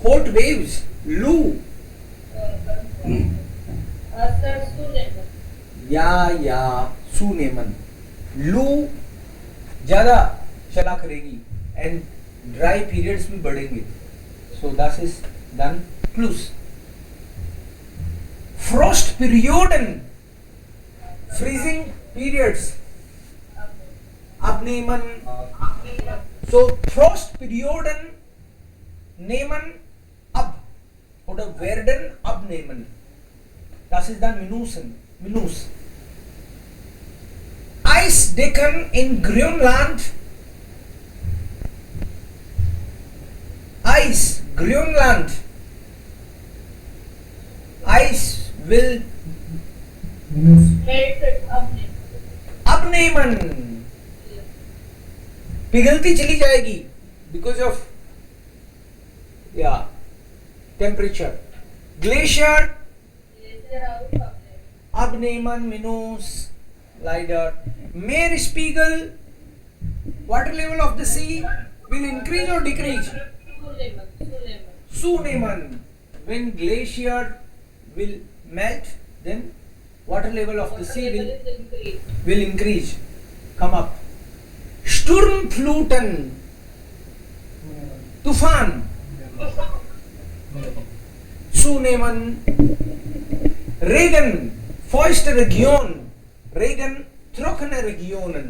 hot waves, Lu. Sir, Suleiman. या सुनेमन. लू ज्यादा चला करेगी एंड ड्राई पीरियड्स भी बढ़ेंगे. So that is done. Plus फ्रॉस्ट पीरियडन, freezing periods, abnehmen. So frost perioden nehmen ab oder werden abnehmen. Das ist dann Minus. Eisdecken in Grönland. Grönland. Ice will Melted abnehmen. पिघलती चली जाएगी because of या temperature. Glacier abnehmen minus leider. Meeresspiegel, water level of the sea will increase or decrease. Zunehmen. When glacier will melt, then water level of the sea will increase, come up. Sturmfluten, तूफान. Zunehmen. Regen, feuchte Region. Regen, trockene Regionen.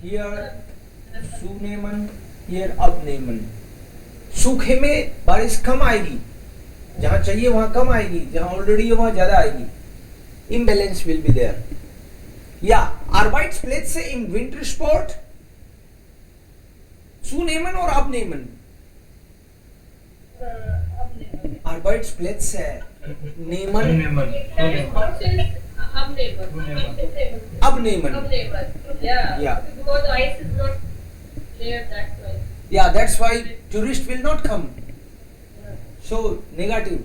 Hier zunehmen, hier abnehmen. सूखे में बारिश कम आएगी, जहां चाहिए वहां कम आएगी, जहां ऑलरेडी है वहां ज्यादा आएगी. Imbalance will be there. Ja, Arbeitsplätze im Wintersport. Zunehmen oder abnehmen? Arbeitsplätze nehmen. Abnehmen. Yeah. Because ice is not there that way. Yeah, that's why tourists will not come. So negative.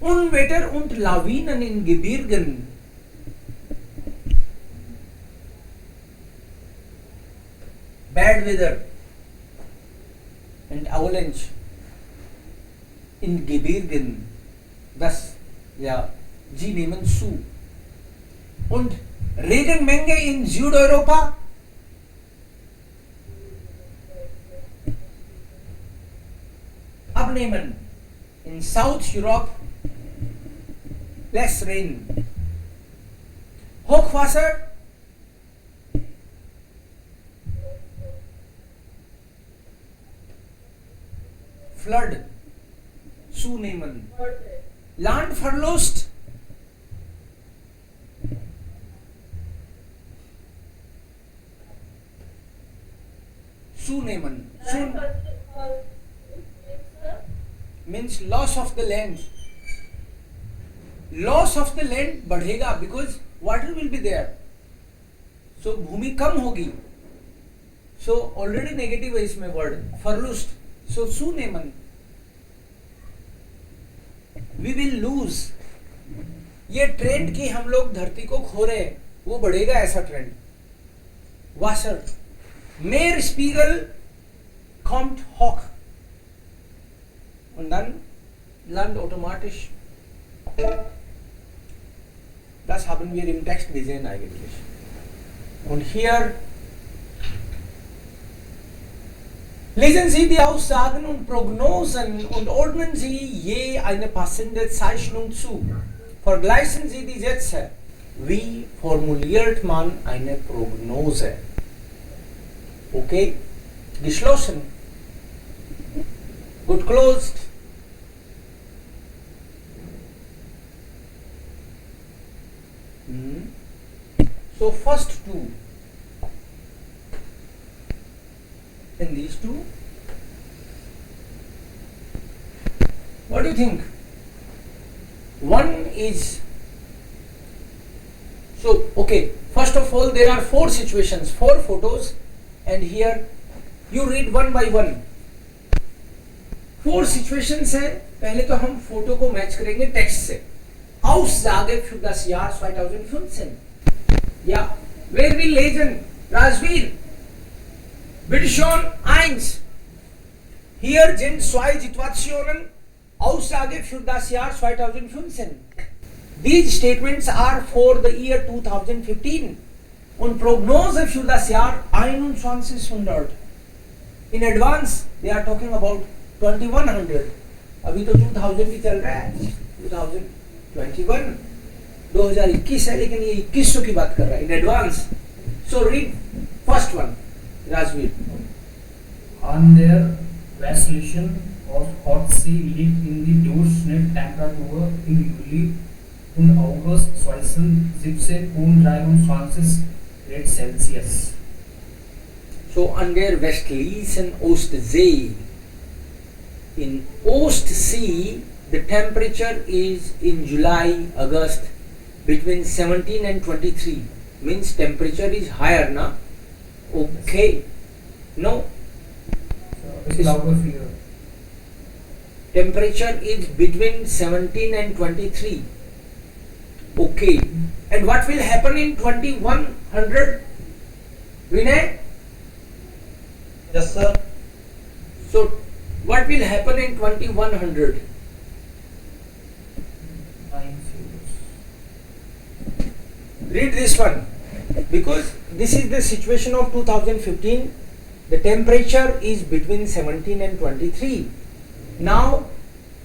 Unwetter und Lawinen in Gebirgen. Bad weather and avalanche in Gebirgen. Das, ja, sie nehmen zu. Und Regenmenge in Südeuropa. Abnehmen. In South Europe, less rain. Hochwasser. Flood. Zunehmen. Landverlust. Zunehmen. Means loss of the land. Loss of the land बढ़ेगा because water will be there. So भूमि कम होगी. So already negative है इसमें word. Verlust. So zunehmen. We will lose. ये trend की हम लोग धरती को खो रहे हैं, वो बढ़ेगा ऐसा trend. Wasser. Meeresspiegel kommt hoch. Und dann Land automatisch. Das haben wir im Text gesehen eigentlich. Und hier lesen Sie die Aussagen und Prognosen und ordnen Sie je eine passende Zeichnung zu. Vergleichen Sie die Sätze. Wie formuliert man eine Prognose? Okay? Geschlossen. Good closed. So first two. And these two. What do you think? One is, so okay, first of all there are four situations, four photos, and here you read one by one. Four situations है. पहले तो हम photo को match करेंगे text से. Aussage für das Jahr 2015. Ja, Wer will lesen? Rajveer. Bitte schon, 1. Hier sind zwei Situationen, Aussage für das Jahr 2015. These statements are for the year 2015 und Prognose für das Jahr 2100. In advance, they are talking about 2100. अभी तो 2000 ही चल रहा है, 2021, 2021 है, लेकिन ये 2100 की बात कर रहा है, in advance. So read first one, Rajveer. On their vacillation of Hot Sea liegt in die Durchschnitttemperatur im Juli und August 2017 und 23 Grad Celsius. So an der westlichen Ostsee, in Ostsee, the temperature is in July, August between 17 and 23. Means temperature is higher, na? Okay. No. It's louder here. Temperature is between 17 and 23. Okay. And what will happen in 2100? Vinay? Yes, sir. So, what will happen in 2100? Read this one, because this is the situation of 2015. The temperature is between 17 and 23. Now,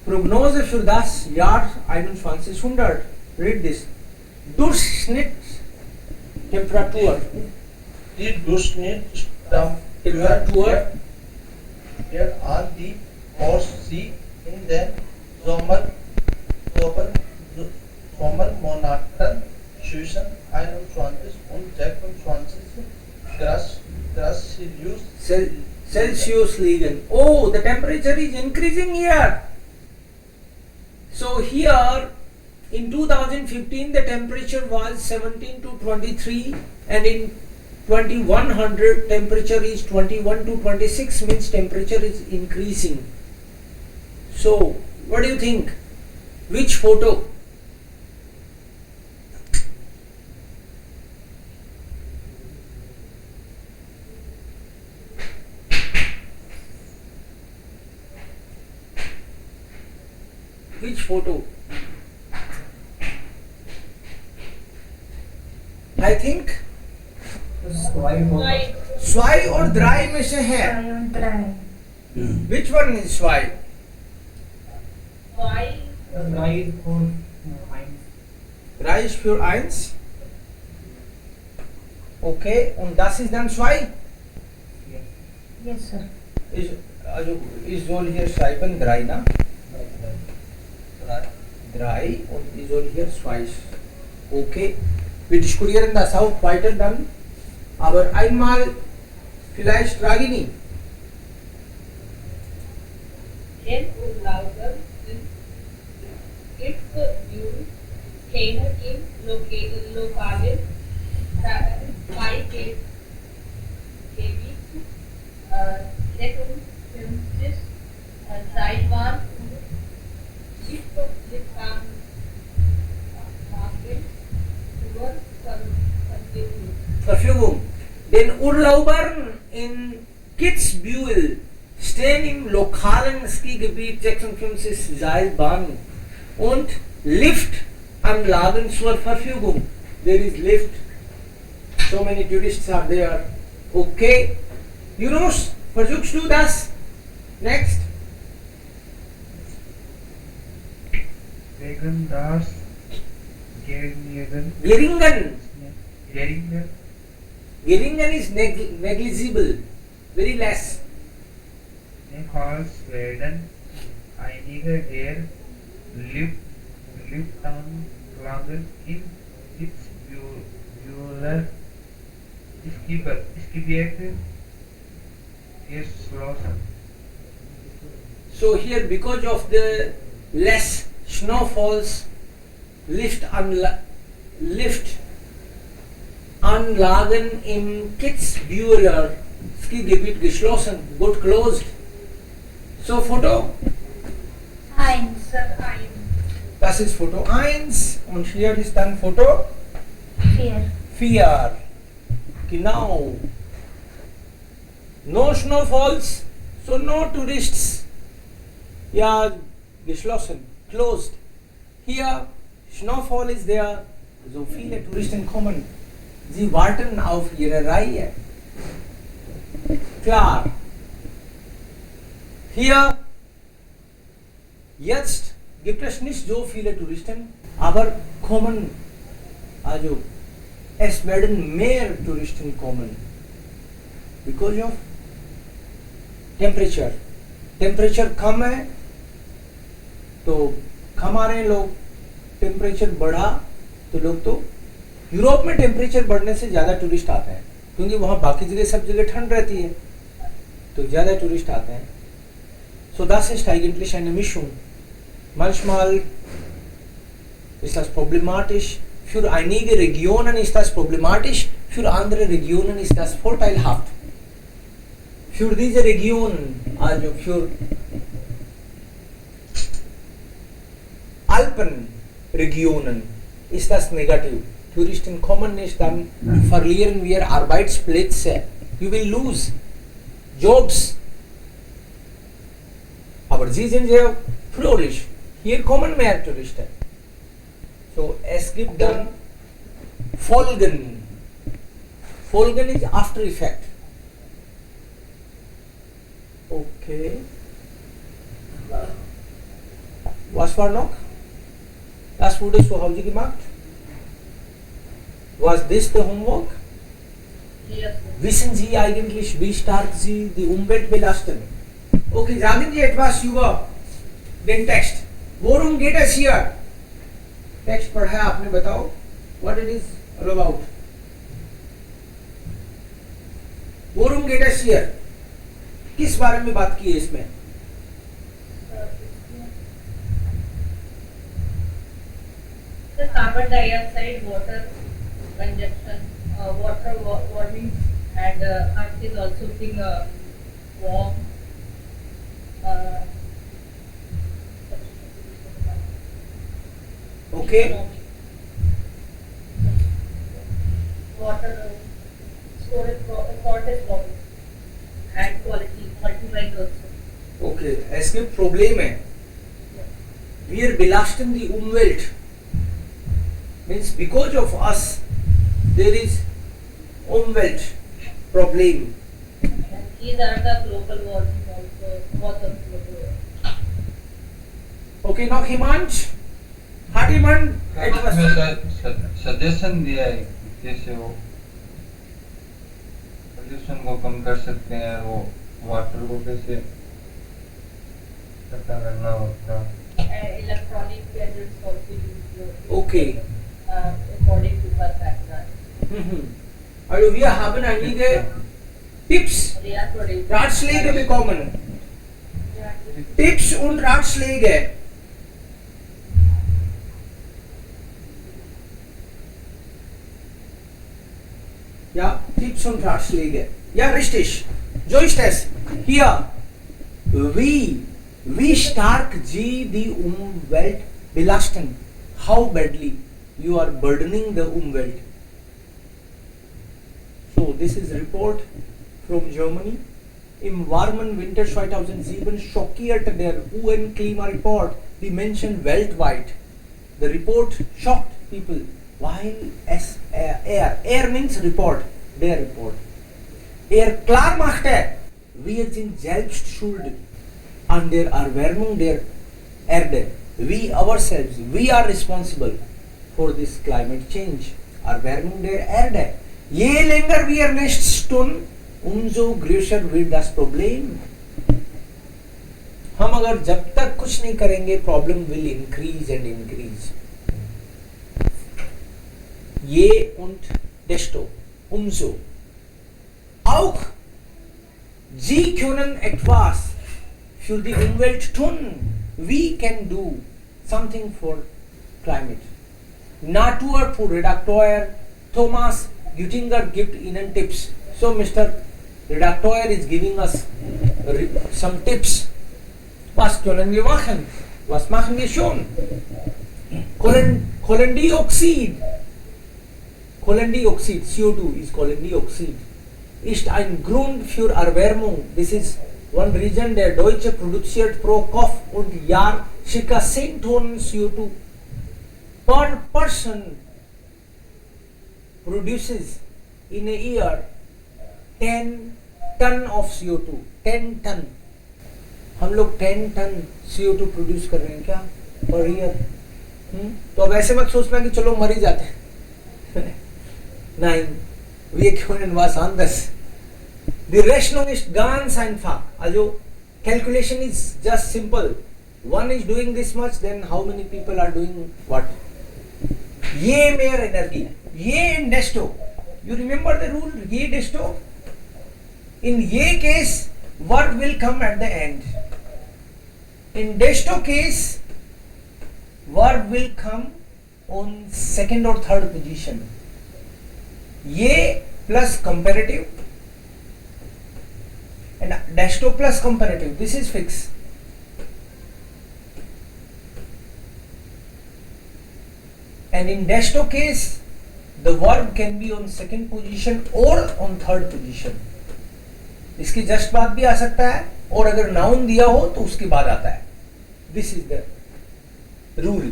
Prognose für das Jahr 2100. Read this. Durchschnittstemperatur. Die Durchschnittstemperatur an die Ostsee in den Sommermonaten zwischen 21 und 26 Grad Celsius liegen. Oh, the temperature is increasing here. So here in 2015 the temperature was 17 to 23, and in 2100 temperature is 21 to 26, means temperature is increasing. So what do you think? Which photo? Which photo? I think Right. स्वाई और द्राई में से है. Which one is Swai? Why? Right for Heinz. Reich für 1. Okay, und das ist dann zwei? Yes, sir. Ich soll hier schreiben 3, na? 3 und ich soll hier 2. Okay, wir diskutieren das auch weiter dann. Aber einmal vielleicht Ragini. Den Urlauber sind Gipfelview kennen im lokalen Beigebiet 56 Seilbahn und Gipfelliebhaben zur Verfügung. Den Urlaubern in Kitzbühel stehen im lokalen Skigebiet 56 Seilbahnen und Liftanlagen zur Verfügung. There is lift. So many tourists are there. Okay. Yunus, versuchst du das? Next. Wegen das Geringen Geringen is negligible. Very less. Nepals werden einige der Liftanlagen in Kitzbüheler Skigebiet geschlossen. So here, because of the less snowfalls, Liftanlagen im Kitzbüheler Skigebiet geschlossen, got closed. So Foto, Eins. das ist Foto 1 und hier ist dann Foto 4. 4. कि now no snowfalls, so no tourists. Yeah, geschlossen, closed. Hier Snowfall ist there, so viele Touristen kommen. Sie warten auf ihre Reihe. Klar. Hier, jetzt gibt es nicht so viele Touristen, aber kommen, also es werden mehr Touristen kommen. Because of temperature. Temperature कम है, तो कम आ रहे हैं लोग. Temperature बढ़ा तो लोग तो Europe में टेम्परेचर बढ़ने से ज्यादा टूरिस्ट आते हैं क्योंकि वहां बाकी जगह सब जगह ठंड रहती है तो ज्यादा टूरिस्ट आते हैं. So das ist eigentlich eine Mischung. Manchmal ist das problematisch. Für einige Regionen ist das problematisch, für andere Regionen ist das vorteilhaft. Für diese Regionen, also für Alpenregionen ist das negativ. Touristen kommen nicht, dann verlieren wir Arbeitsplätze. You will lose jobs. Aber sie sind sehr fröhlich. Hier kommen mehr Touristen. So, es gibt dann Folgen. Folgen ist After Effect. Okay. Was war noch? Das wurde zu Hause gemacht. Was this the homework? Yes. Wissen Sie eigentlich, wie stark Sie die Umwelt belasten? Okay, sagen Sie etwas über den Text. Worum geht es hier? Text पढ़ा है आपने बताओ. What it is all about? Worum geht es hier? किस बारे में बात की है इसमें? The carbon dioxide, water consumption, water warming, and Earth is also being warm. Okay. Water storage, shortage problem, and quality, multiplying also. Okay, es gibt Probleme. Wir belasten die Umwelt. Means because of us, there is Umwelt problem. And these are the global warming also, cause of global warming. Okay, now Himansh, Hatiman, etwas. Suggestion दिया है कैसे वो pollution को कम कर सकते हैं, वो water को कैसे इकट्ठा करना होता. Electronic gadgets also used. Okay. According to her background. Also wir haben einige Tipps, Ratschläge bekommen. Tipps und Ratschläge. Ja, Tipps und Ratschläge. Ja, richtig. So ist es. Hier, wie stark Sie die Umwelt belasten. How badly you are burdening the Umwelt. So this is report from Germany. Im warmen Winter 2007 schockierte der UN-Klimareport die Menschen weltweit. The report shocked people while air means report, der Report. Klar machte, wir sind selbst schuld an der Erwärmung der Erde. We ourselves, we are responsible for this climate change. Erwärmung der Erde. Je länger wir nichts tun, umso größer wird das Problem. हम अगर जब तक कुछ नहीं करेंगे, problem will increase and increase. Je und desto, umso. Auch Sie können etwas für die Umwelt tun. We can do something for climate. Naturredakteur Thomas Gütinger gibt Ihnen Tipps. So Mr. Redakteur is giving us some tips. Was können wir machen? Was machen wir schon? Kohlendioxid. Kohlendioxid, CO2 is Kohlendioxid, ist ein Grund für Erwärmung. This is one reason der Deutsche produziert pro Kopf und Jahr circa 10 Tonnen CO2 per person produces in a year 10 ton of CO2, 10 ton. हम लोग 10 ton CO2 produce कर रहे हैं क्या per year? तो अब ऐसे मत सोचना कि चलो मर ही जाते हैं. Nein, wir können was anderes. Die Rechnung ist ganz einfach. Also calculation is just simple. One is doing this much, then how many people are doing what? ये mehr energy. ये in desto. You remember the rule? ये desto. In ये case, work will come at the end. In desto case, work will come on second or third position. ये plus comparative and desto plus comparative. This is fixed. And in desto case, the verb can be on second position or on third position. इसकी just बाद भी आ सकता है और अगर noun दिया हो तो उसके बाद आता है. This is the rule.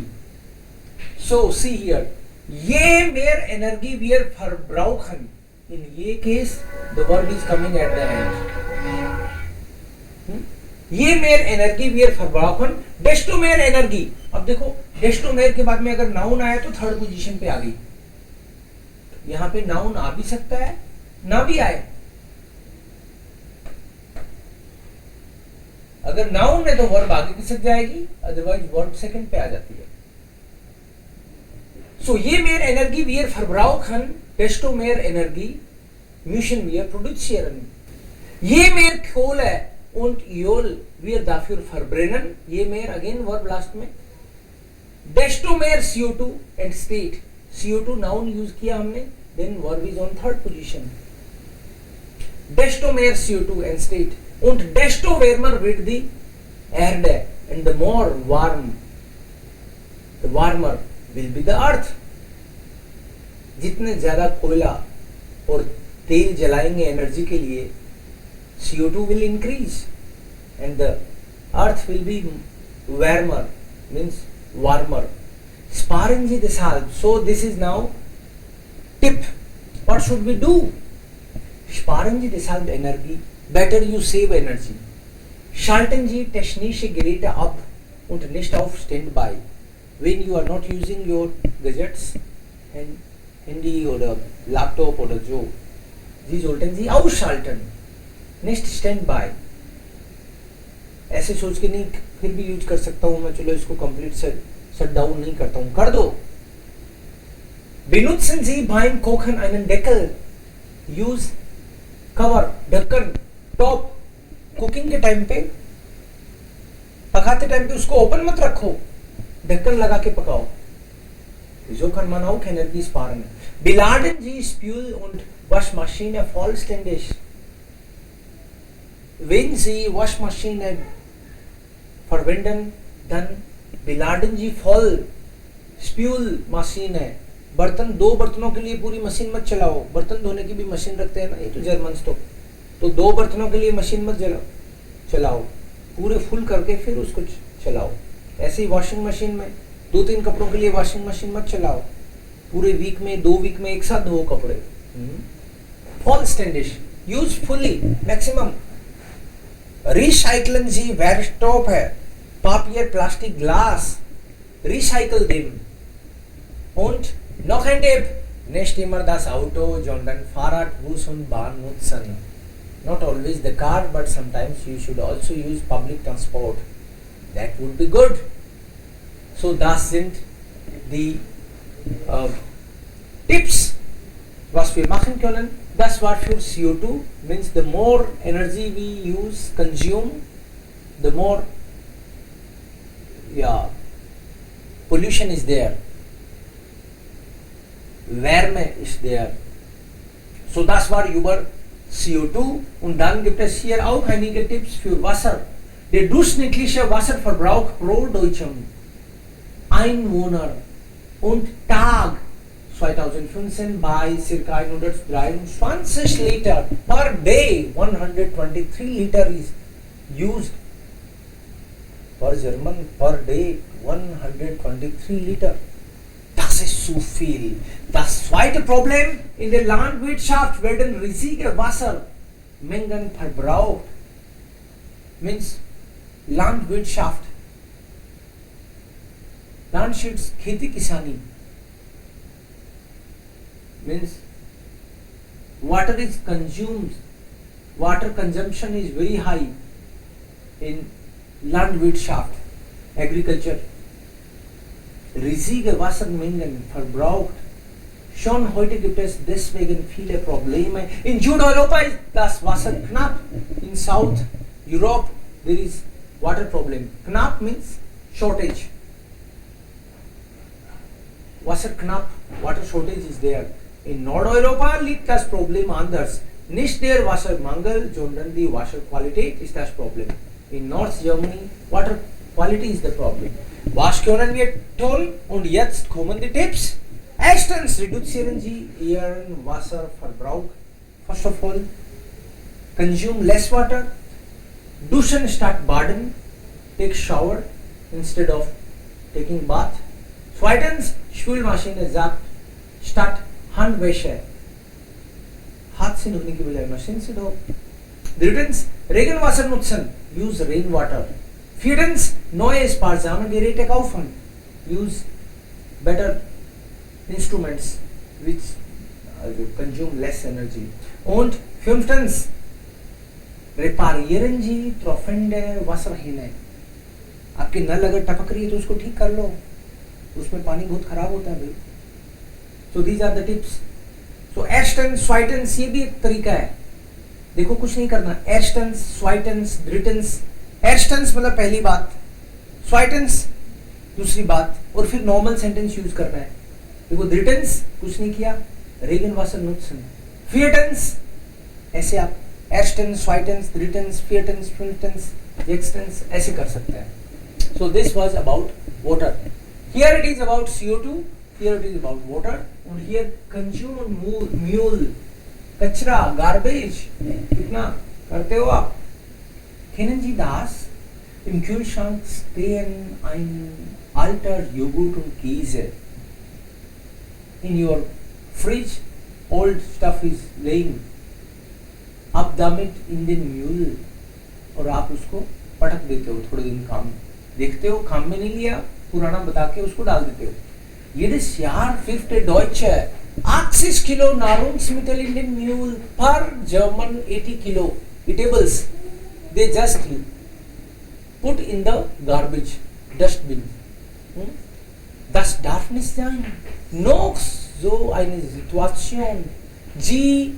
So see here. ये mehr Energie wir verbrauchen. In ये case, the verb is coming at the end. ये mehr Energie wir verbrauchen. Desto mehr Energie. अब देखो desto mehr के बाद में अगर नाउन आया तो थर्ड पोजीशन पे आ गई. यहां पे नाउन आ भी सकता है ना भी आए. अगर नाउन है तो वर्ब आगे खिसक जाएगी, अदरवाइज वर्ब सेकंड पे आ जाती है. So je mehr Energie wir verbrauchen, desto mehr Energie müssen wir produzieren. Je mehr Kohle und Öl wir dafür verbrennen, je mehr again verb last में, desto mehr CO2 and state. CO2 noun use किया हमने, then verb is on third position. Desto mehr CO2 and state. Und desto wärmer wird die Erde, and the more warm, the warmer will be the earth. जितने ज्यादा कोयला और तेल जलाएंगे energy के लिए, CO2 will increase and the earth will be warmer, means warmer. Sparen Sie deshalb. So this is now tip. What should we do? Sparen Sie deshalb Energie. Better you save energy. Schalten Sie technische Geräte ab und nicht auf Standby. When you are not using your gadgets, Handy oder Laptop oder so, Sie sollten sie ausschalten, nicht Standby. ऐसे सोच के नहीं फिर भी use कर सकता हूँ मैं, चलो इसको कंप्लीट शट डाउन नहीं करता हूँ, कर दो. Benutzen Sie beim Kochen einen Deckel. Use cover, ढक्कन, टॉप. कुकिंग के टाइम पे, पकाते टाइम पे उसको ओपन मत रखो, ढक्कन लगा के पकाओ. So kann man auch Energie sparen. Beladen Sie Spül und Waschmaschine vollständig. Wenn Sie Waschmaschine verwenden, dann beladen Sie voll. Spülmaschine. बर्तन, दो बर्तनों के लिए पूरी मशीन मत चलाओ. बर्तन धोने की भी मशीन रखते हैं ना ये तो जर्मन्स तो दो बर्तनों के लिए मशीन मत चलाओ, पूरे फुल करके फिर उसको चलाओ. ऐसे ही वॉशिंग मशीन में 2-3 कपड़ों के लिए वॉशिंग मशीन मत चलाओ, पूरे वीक में 2 वीक में एक साथ धो कपड़े. vollständig, use fully, maximum. Recyceln Sie Werkstoffe, Papier, Plastik, Glas, recycle them. Und noch ein Tipp, nicht immer das Auto, sondern Fahrrad, Bus und Bahn nutzen. Not always the car, but sometimes you should also use public transport. That would be good. So das sind die Tipps, was wir machen können. Das war für CO2, means the more energy we use, consume, the more pollution is there. Wärme ist there. So das war über CO2 und dann gibt es hier auch einige Tipps für Wasser. Der durchschnittliche Wasserverbrauch pro Deutschem Einwohner und Tag 2015 bei circa 123 Liter per day. 123 Liter is used per German per day. 123 Liter. Das ist zu viel. Das zweite Problem in der Landwirtschaft werden riesige Wassermengen verbraucht. Means Landwirtschaft. Landschafts खेती किसानी means water is consumed, water consumption is very high in Landwirtschaft, agriculture. Riesige Wassermengen verbraucht. Schon heute gibt es deswegen viele Probleme. In Südeuropa ist das Wasser knapp. In South Europe there is water problem. Knapp means shortage. Wasser knapp, water shortage is there. In Nordeuropa liegt das Problem anders. Nicht der Wassermangel, sondern die Wasserqualität ist das Problem. In North Germany, water quality is the problem. Was können wir tun? Und jetzt kommen die Tipps. Erstens, reduzieren Sie Ihren Wasserverbrauch. First of all, consume less water. Duschen statt baden. Take shower instead of taking bath. Zweitens, Spülmaschine sagt statt Handwäsche. हाथ से धोने की बजाय machine से धो. Drittens, Regenwasser nutzen. Use rainwater. Viertens, neue sparsame Geräte kaufen. Use better instruments which consume less energy. Und fünftens, reparieren Sie tropfende Wasserhähne. आपके नल अगर टपक रही है तो उसको ठीक कर लो. उसमें पानी बहुत खराब होता है भाई. So these are the tips. So erstens, zweitens, ये भी एक तरीका है. देखो कुछ नहीं करना. Erstens, zweitens, drittens. Erstens मतलब पहली बात, zweitens दूसरी बात, और फिर नॉर्मल सेंटेंस यूज करना है. देखो drittens कुछ नहीं किया, Regenwasser nutzen. Viertens ऐसे आप erstens, zweitens, drittens, viertens, fünftens, sechstens ऐसे कर सकते हैं. So this was about water. Here it is about CO2. Here it is about water. And here consume mule, कचरा, garbage. कितना करते हो आप? Kennen Sie das? Im Kühlschrank stehen ein alter Joghurt und Käse. In your fridge, old stuff is laying. आप damit in den Müll और आप उसको पटक देते हो. थोड़े दिन काम देखते हो, काम में नहीं लिया, पुराना बता के उसको डाल देते हो. Jedes Jahr fünfte Deutsche 80 Kilo Nahrungsmittel in den Müll per German 80 Kilo eatables. They just put in the garbage dustbin. Das darf nicht sein. Noch so eine Situation. Sie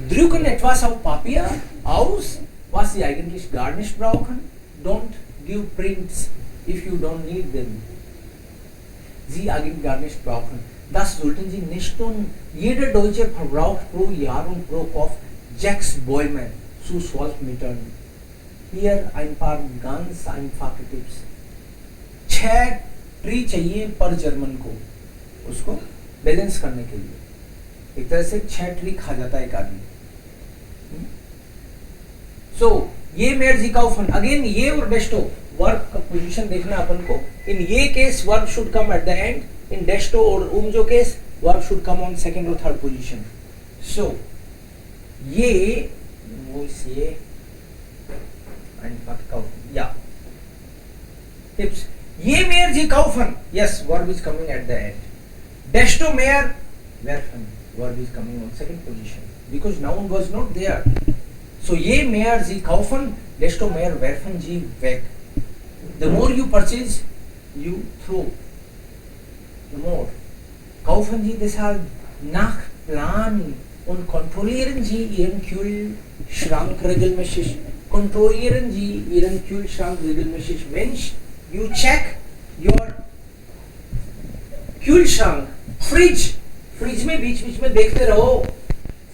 drücken etwas auf Papier aus, was Sie eigentlich gar nicht brauchen. Don't give prints if you don't need them. Sie eigentlich gar nicht brauchen. Das sollten Sie nicht tun. Jeder Deutsche verbraucht pro Jahr und pro Kopf 6 Bäume zu 12 Metern. Hier ein paar ganz einfache Tipps. 6 tree चाहिए पर German को, उसको balance करने के लिए. एक तरह से 6 ट्री खा जाता है एक आदमी. सो ये मेयर जी काउफन. अगेन ये और डेस्टो वर्ब का पोजीशन देखना अपन को. इन ये case verb should come at the end. In डेस्टो और उमजो case verb should come on second और थर्ड पोजीशन. सो ये tips. Je mehr Sie kaufen, yes, verb is coming at the end. Desto mehr werfen, verb is coming on second position because noun was not there. So je mehr Sie kaufen, desto mehr werfen Sie weg. The more you purchase, you throw. The more. Kaufen Sie deshalb nach Plan und kontrollieren Sie Ihren Kühlschrank regelmäßig. Kontrollieren Sie Ihren Kühlschrank regelmäßig. Mensch, you check your Kühlschrank, fridge. Fridge में बीच बीच में देखते रहो,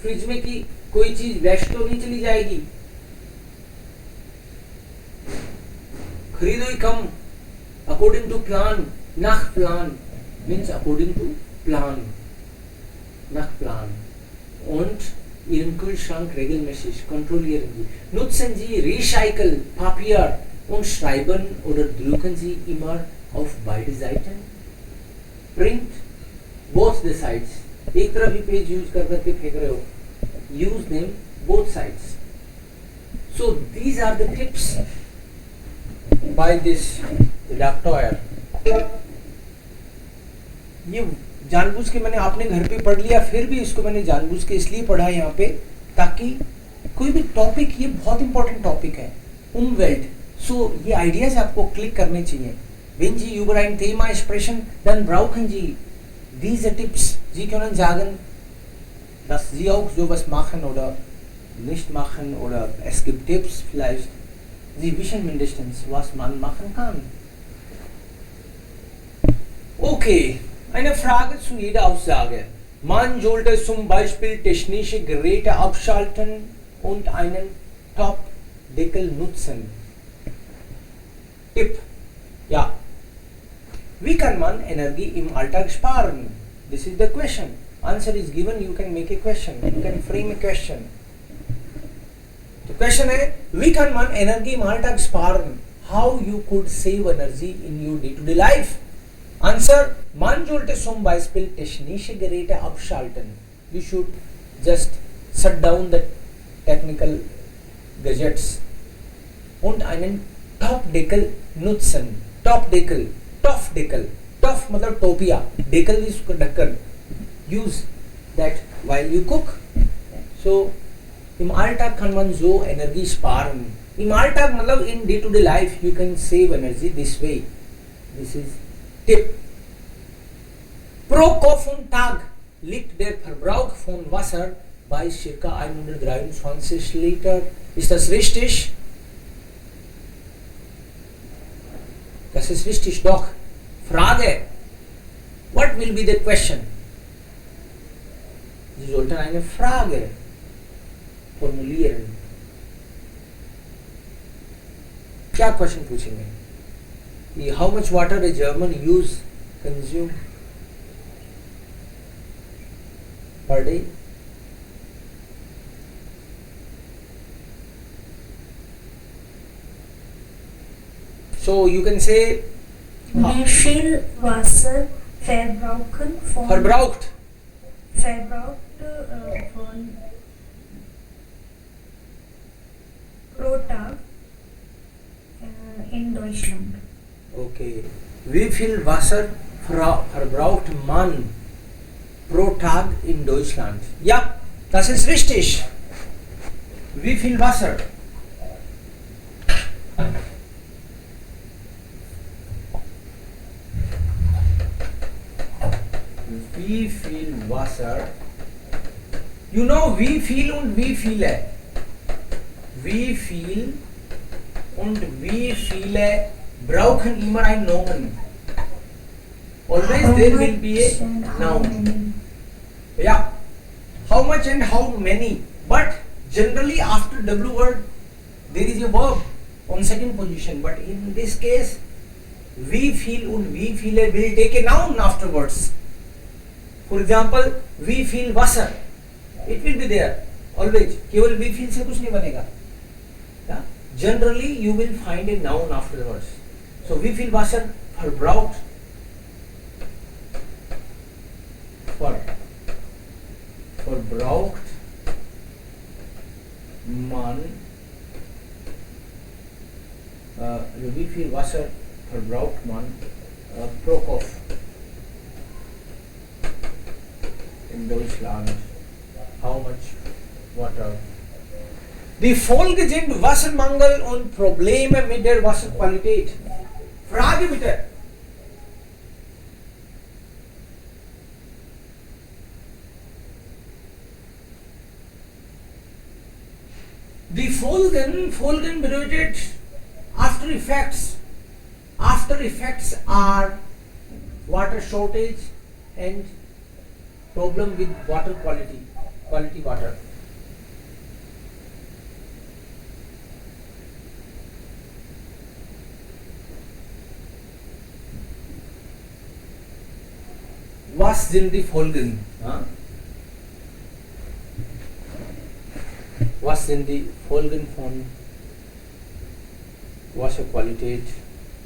fridge में की कोई चीज waste तो नहीं चली जाएगी. खरीदो ही कम. According to plan, nach Plan means according to Plan, nach Plan und Ihren Kühlschrank regelmäßig kontrollieren Sie. Nutzen Sie Recycle, Papier und schreiben oder drücken Sie immer auf beide Seiten. Print both the sides. एक तरफ ही page use कर करके फेंक रहे हो. Use them both sides. So these are the tips by this Dr. ये जानबूझ के मैंने आपने घर पे पढ़ लिया, फिर भी इसको मैंने जानबूझ के इसलिए पढ़ा यहाँ पे ताकि कोई भी टॉपिक, ये बहुत इंपॉर्टेंट टॉपिक है, Umwelt. सो ये आइडियाज आपको क्लिक करने चाहिए. Wenn Sie über ein Thema sprechen, dann brauchen Sie diese Tipps. Sie können sagen, dass Sie auch sowas machen oder nicht machen oder es gibt Tipps vielleicht. Sie wissen mindestens, was man machen kann. Okay, eine Frage zu jeder Aussage. Man sollte zum Beispiel technische Geräte abschalten und einen Topfdeckel nutzen. Tipp. Ja. Wie kann man Energie im Alltag sparen? This is the question. Answer is given. You can make a question. You can frame a question. The question है, wie kann man Energie im Alltag sparen? How you could save energy in your day-to-day life? Answer, man sollte zum Beispiel technische Geräte abschalten. You should just shut down the technical gadgets und einen Topfdeckel nutzen. Topfdeckel, Topfdeckel, Topf मतलब टोपिया, decal is ढक्कन. Use that while you cook. So im Alltag kann man so Energie sparen. Im Alltag मतलब in day-to-day life you can save energy this way. This is Tipp. Pro Kopf-und-Tag liegt der Verbrauch von Wasser bei ca. 123 Liter. Ist das richtig? Das ist richtig, doch. Frage. What will be the question? Sie sollten eine Frage formulieren. क्या question पूछेंगे? How much water a German consume per day? So you can say Wie viel Wasser verbraucht von pro Tag in Deutschland? Okay. Wie viel Wasser verbraucht man pro Tag in Deutschland? Ja, das ist richtig. Wie viel Wasser? Wie viel Wasser? You know, wie viel und wie viele. Wie viel und wie viele brauchen immer ein Nomen. Always there will be a noun. Yeah. How much and how many. But generally after W word there is a verb on second position. But in this case, wie viel und wie viele will take a noun afterwards. For example, wie viel Wasser. It will be there. Always. केवल wie viel से कुछ नहीं बनेगा. Yeah? Generally you will find a noun afterwards. So wie viel Wasser verbraucht man wie viel Wasser verbraucht man pro Kopf in Deutschland? How much water? Die Folge sind Wassermangel und Probleme mit der Wasserqualität. Frage bitte. Die Folgen bedeutet after effects. After effects are water shortage and problem with water quality water. Was sind die Folgen? Huh? Was sind die Folgen von Wasserqualität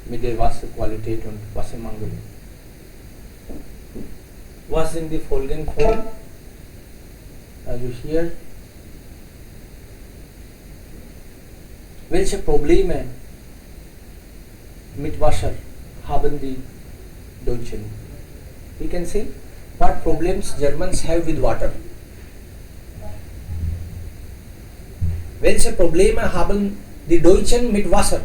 mit der Wasserqualität und Wassermangel? Was sind die Folgen von, also hier, welche Probleme mit Wasser haben die Deutschen? We can say what problems Germans have with water. Welche Probleme haben die Deutschen mit Wasser?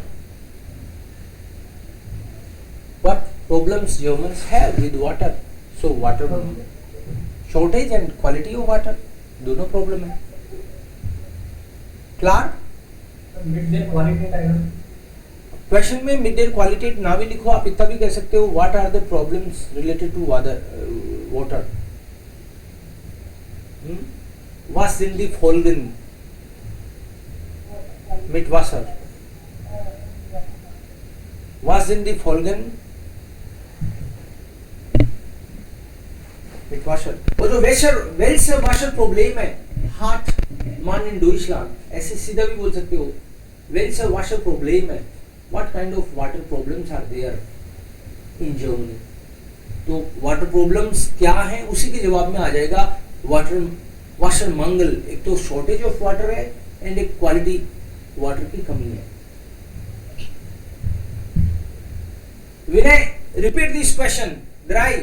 What problems Germans have with water? So water shortage and quality of water, दोनों problem है. Clear? Mid day quality time. Question में mid air quality ना भी लिखो, आप इतना भी कह सकते हो what are the problems related to water. Was sind die Folgen mit Wasser? Was sind die Folgen mit Wasser? वो जो welche Wasser Problem है, hat man in Deutschland, ऐसे सीधा भी बोल सकते हो. Welche Wasser Problem है, what kind of water problems are there in Germany? तो वाटर प्रॉब्लम्स क्या हैं उसी के जवाब में आ जाएगा वाटर मंगल. एक तो शॉर्टेज ऑफ वाटर है एंड एक क्वालिटी वाटर की कमी है. विनय, रिपीट दिस क्वेश्चन. ड्राई.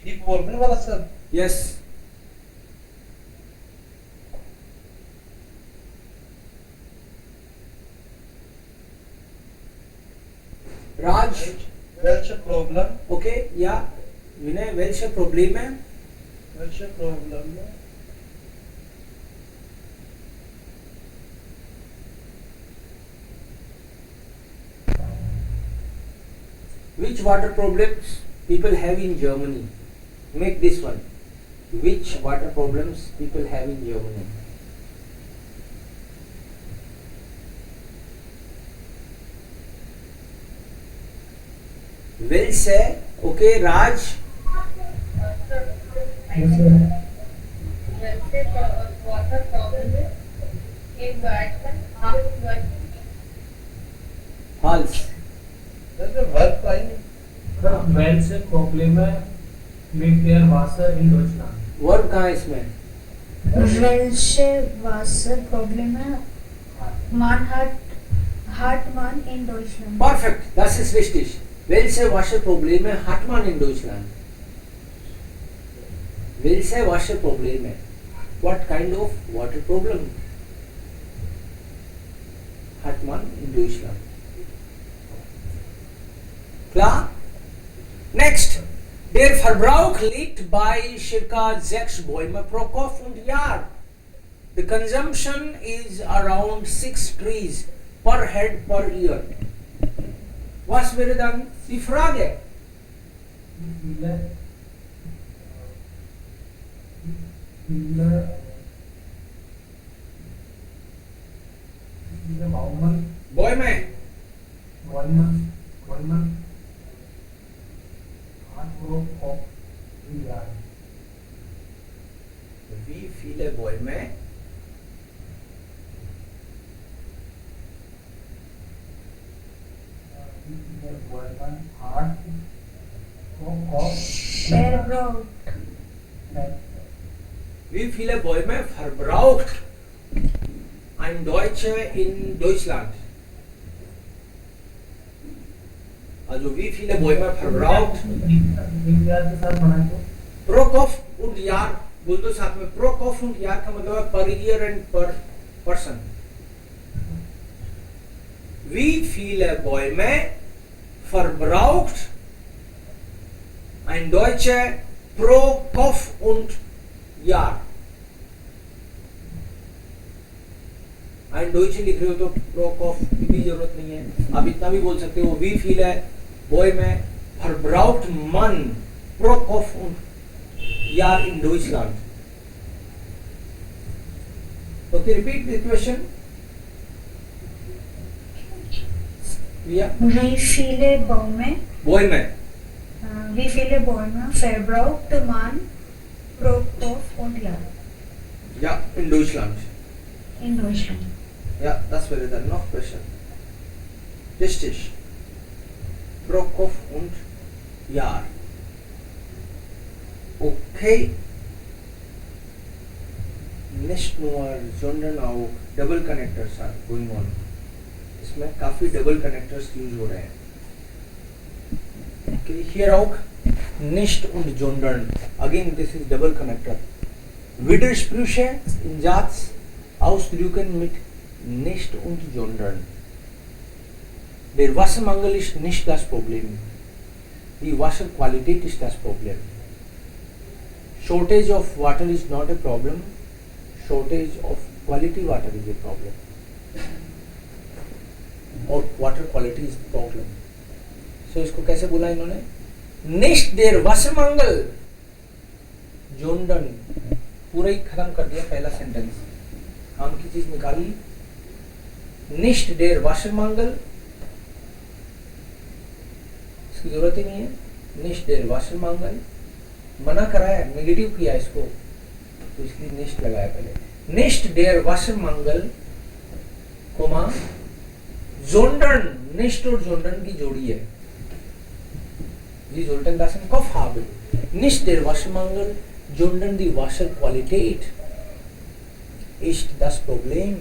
ठीक बोलने वाला सर. यस. राज. Welche Problem? ओके या विनय, welche Probleme? Welche Problem? Which water problems people have in Germany? Make this one. Which water problems people have in Germany? Well say. Okay, Raj. वैसे water problem है एक batsman half batsman False. That's a verb time. Welche Probleme mit der Wasser in Deutschland? Verb कहाँ है इसमें? Welche Wasserprobleme hat man in Deutschland? Perfect. Das ist richtig. Welche Wasserprobleme hat man in Deutschland? Welche Wasserprobleme? What kind of water problem hat man in Deutschland? Klar? Next. Der Verbrauch liegt bei circa 6 Bäume pro Kopf und Jahr. The consumption is around 6 trees per head per year. Was wäre dann die Frage? Bäume. Wie viele Bäume Verbraucht. Wie viele Bäume verbraucht ein Deutscher in Deutschland? Also wie viele Bäume verbraucht pro Kopf und Jahr? बोल दो साथ में. pro Kopf und Jahr का मतलब है per year and per person. Wie viele Bäume verbraucht ein Deutscher pro Kopf und Jahr? ein Deutsche लिख रहे हो तो pro Kopf की भी जरूरत नहीं है. आप इतना भी बोल सकते हो wie viele Bäume verbraucht man pro Kopf und Jahr in Deutschland. Okay, repeat the question. Ja. Wie viele Bäume, Bäume. wie viele Bäume verbraucht man pro Kopf und Jahr Ja, in Deutschland. in Deutschland? Ja, das wäre dann noch besser. Richtig. Pro Kopf und Jahr. Okay. Nicht nur, sondern auch double connectors are going on. इसमें काफी double connectors use हो रहे हैं. Okay, here auch nicht und sondern. Again, this is double connector. Widersprüche im Satz ausdrücken mit nicht und sondern. Der Wassermangel ist nicht das Problem. Die Wasserqualität ist das Problem. Shortage of water is not a problem. Shortage of quality water is a problem. Or water quality is a problem. So इसको कैसे बोला इन्होंने? Nicht der Wassermangel. sondern. पूरा ही खत्म कर दिया पहला sentence. काम की चीज निकाल ली. Nicht der Wassermangel. इसकी जरूरत ही नहीं है. Nicht der Wassermangel. मना कराया, नेगेटिव किया इसको, तो इसलिए nicht लगाया पहले. Nicht der Wassermangel, comma, sondern. Nicht और sondern की जोड़ी है. Sie sollten das im Kopf haben. Nicht der Wassermangel, sondern die Wasserqualität ist das Problem.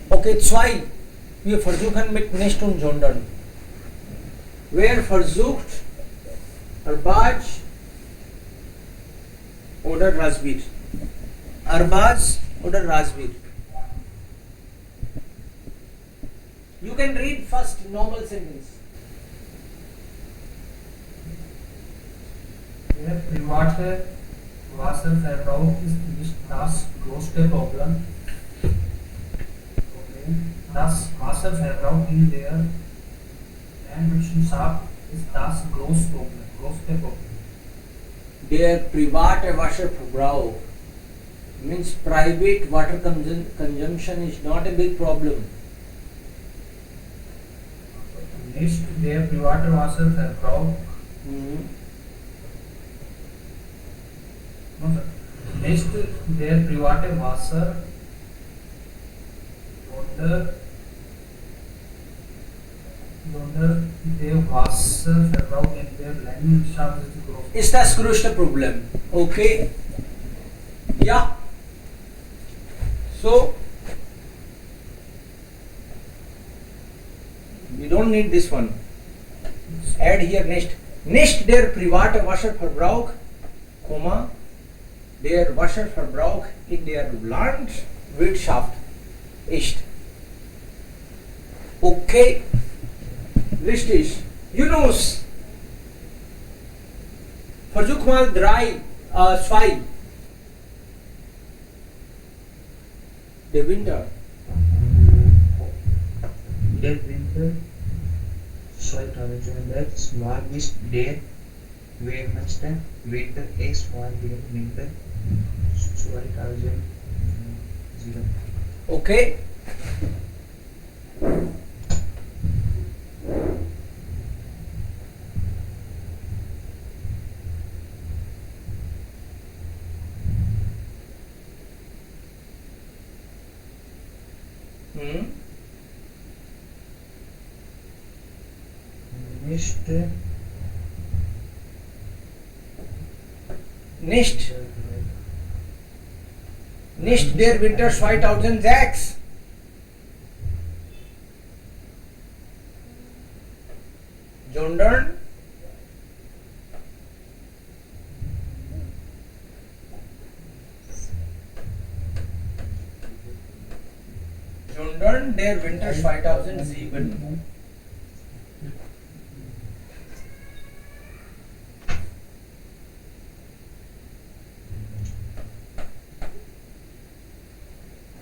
Okay, 2. Wir versuchen mit nicht und sondern. Wer versucht, Arbaz oder Razbir? Arbaz oder Razbir? You can read first normal sentence. Der private Wasserverbrauch ist nicht das größte Problem. Das Wasserverbrauch in der Landwirtschaft ist das größte Problem. Der private Wasserverbrauch means private water consumption is not a big problem. Nicht der private Wasserverbrauch. Nicht der private Wasser oder der Wasserverbrauch in der Landwirtschaft Ist das größte Problem. Okay? Ja. So, we don't need this one. Add here nicht. Nicht der private Wasserverbrauch, Komma, der Wasserverbrauch in der Landwirtschaft ist. Okay. Richtig. Yunus. Versuch mal 2. Der Winter. Der Winter 2006 war nicht der wärmste Winter, es war der Winter 2007. Okay. Nicht der Winter 2006. Sondern der Winter 2007.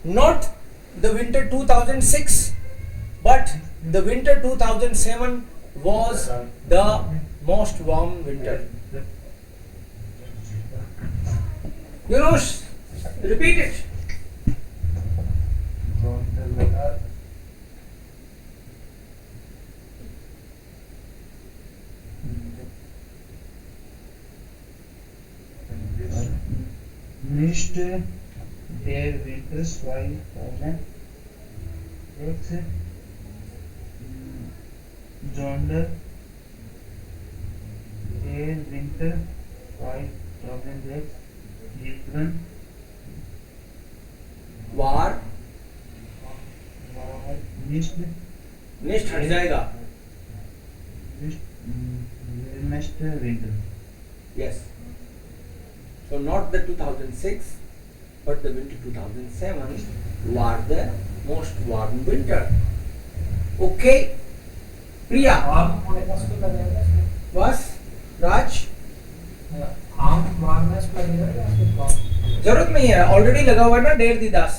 Not the winter 2006, but the winter 2007 was the most warm winter. Yunus, repeat it. Nicht der Winter 2006 Sonder der Winter 2006 Lieben war war nicht nicht हट जाएगा. warmest winter. Yes. So not the 2006, but the winter 2007 was the most warm winter. Okay. Priya. आम warmness को लगेगा इसमें? बस. Raj. आम warmness को लगेगा या फिर कौन? जरूरत नहीं है. ऑलरेडी लगा हुआ है ना डेढ़ दी दास.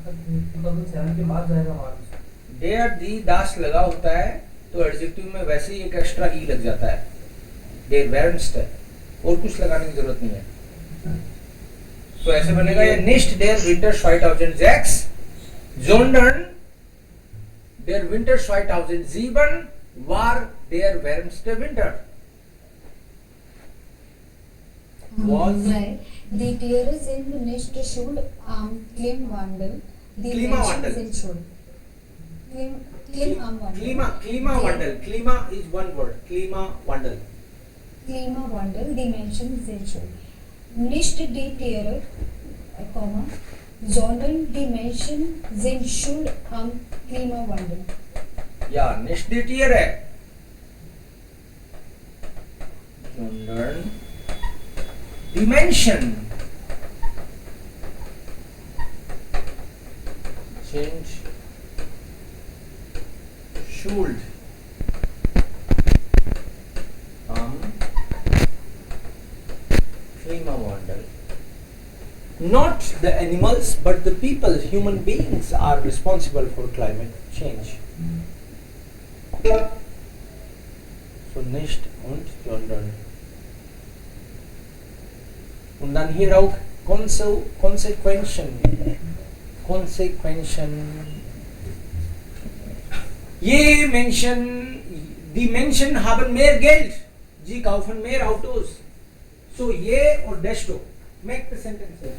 2007 के बाद जाएगा वार्मनेस. डेढ़ दी दास लगा होता है तो एडजेक्टिव में वैसे ही एक एक्स्ट्रा ई लग जाता है. डेढ़ वेरन्स्ट है और कुछ लगाने की जरूरत नहीं है. तो ऐसे बनेगा ये nicht der Winter 2006 sondern der Winter 2007 war der wärmste Winter. Was Right. Die Tiere sind nicht schuld am Klimawandel. Die Klimawandel. Menschen sind schuld. Klimawandel. Klimawandel. Klima is one word. Klimawandel. Klimawandel. Die Menschen sind schuld. Nicht die Tiere, sondern die Menschen sind schuld am Klimawandel. Ja, nicht die Tiere, sondern die Menschen sind schuld am Klimawandel. Not the animals, but the people, human beings, are responsible for climate change. So nicht und sondern. Und dann hier auch Consequenzen. Die Menschen haben mehr Geld. Sie kaufen mehr Autos. So je or desto. Make the sentences.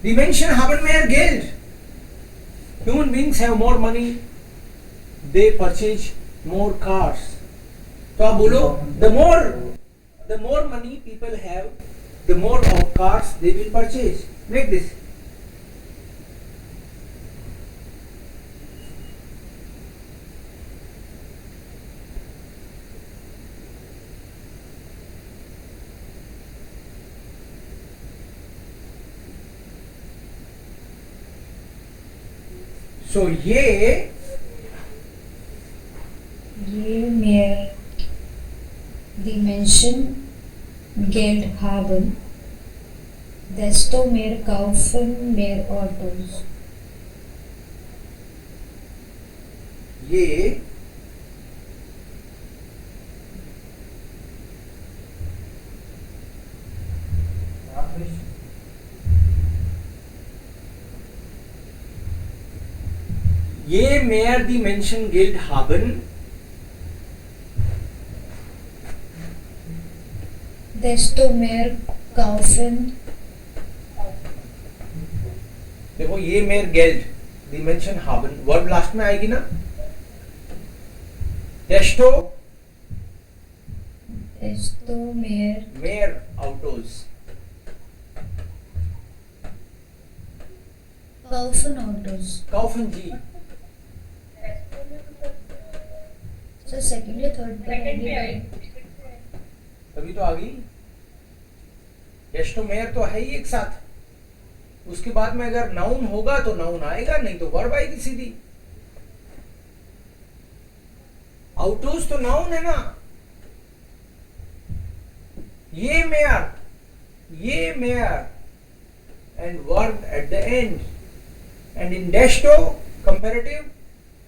Die Menschen haben mehr Geld. Human beings have more money. They purchase more cars. तो आप बोलो, the more money people have, the more of cars they will purchase. Make this. So je mehr die Menschen Geld haben, desto mehr kaufen mehr Autos. ये je mehr die Menschen Geld haben, desto mehr kaufen. देखो ये mehr Geld die Menschen haben, verb last में आएगी ना, desto mehr Autos, kaufen Autos. kaufen Sie. So second या third पर आएगी. तभी तो आ गई. desto mehr तो है ही एक साथ. उसके बाद में अगर नाउन होगा तो नाउन आएगा, नहीं तो वर्ब आएगी सीधी. आउटोस तो नाउन है ना. ये mayor and verb at the end, and in desto comparative,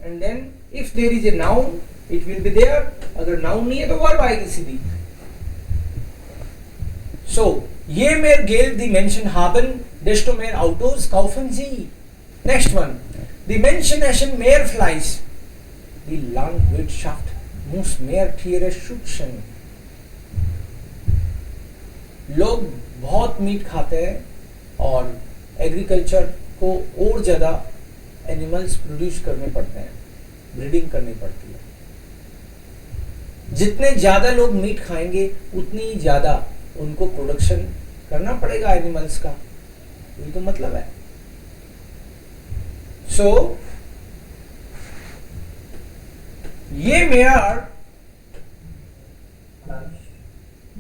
and then if there is a noun it will be there. अगर नाउन नहीं है तो वर्ब आएगी सीधी. So je mehr Geld die Menschen haben, desto mehr Autos kaufen sie. Next one. Die Menschen essen mehr Fleisch. Die Landwirtschaft muss mehr Tiere schützen. लोग बहुत meet खाते हैं और एग्रीकल्चर को और ज़्यादा एनिमल्स प्रोड्यूस करने पड़ते हैं, ब्रीडिंग करनी पड़ती है. जितने ज़्यादा लोग मीट खाएंगे उतनी ज़्यादा उनको प्रोडक्शन करना पड़ेगा एनिमल्स का. यही तो मतलब है. सो ये मेयर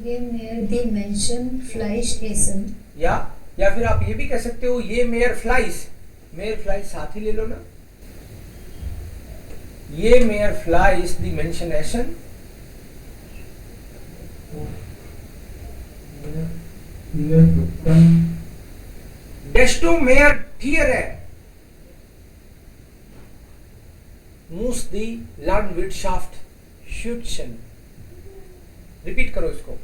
ये मेयर दी मेंशन फ्लाइश एसन. या फिर आप ये भी कह सकते हो ये मेयर फ्लाइस साथ ही ले लो ना. ये मेयर फ्लाइस दी मेंशन एशन. डेस्टो मेयर थियरे muss die Landwirtschaft schützen. Repeat करो इसको.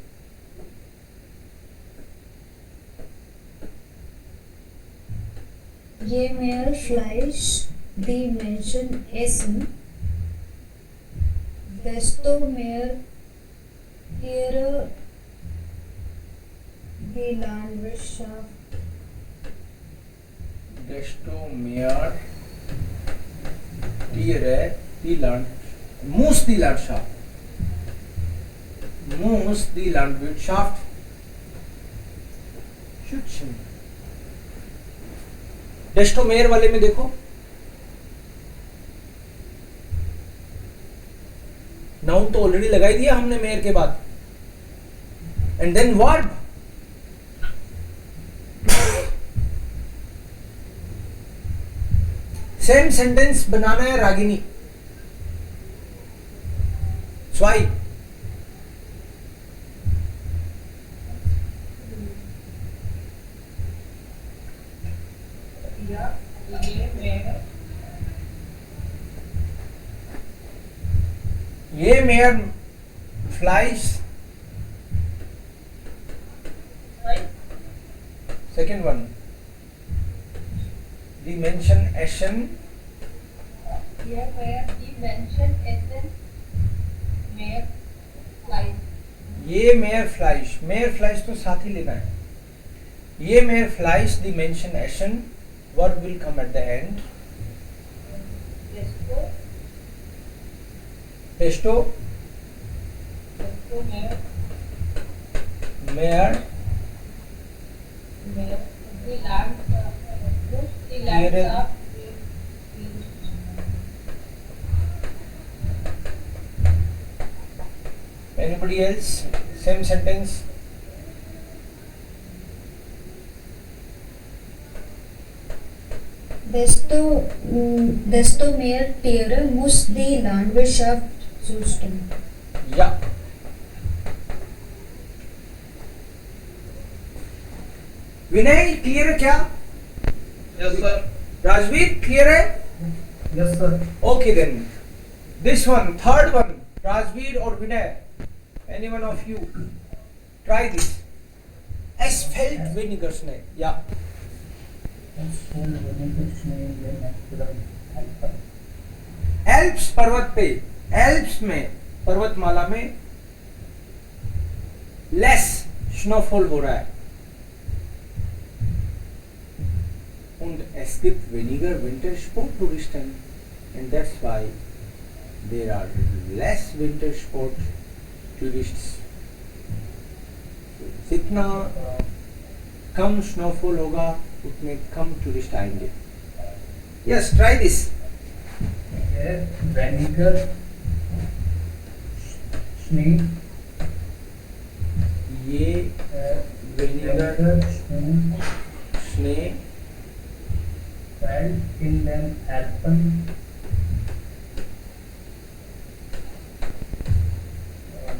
ये मेयर फ्लाइश दी मेंशन एसन. desto mehr Tiere die Landwirtschaft. Desto mehr Tiere die muss die Landwirtschaft schützen. डेस्टो मेयर वाले में देखो, नाउन तो ऑलरेडी लगा ही दिया हमने मेयर के बाद. And then verb. Same sentence बनाना है रागिनी. स्वाई. ये मेयर फ्लाइज. सेकेंड वन दी मेंशन एशन. ये मेयर दी मेंशन एशन मेयर फ्लाइज. ये मेयर फ्लाइज तो साथ ही लेना है. ये मेयर फ्लाइज दी मेंशन एशन. Verb will come at the end. डेस्टो मेयर Anybody else? Same sentence. Desto mehr Tiere muss die Landwirtschaft schützen. Ja. विनय क्लियर है क्या? Yes, sir. राजवीर क्लियर है? Yes, sir. Okay then. This one, third one, Rajveer or Vinay, any one of you, try this. Asphalt vinegar snake. Yeah. Alps पर्वत पे, Alps में, पर्वतमाला में less snowfall हो रहा है. Und es gibt weniger Wintersporttouristen and that's why there are less wintersport tourists. जितना कम snowfall होगा उतने कम टूरिस्ट आएंगे. Yes, try this. Vinegar, snake, ये vinegar स्ने fell in an Alpen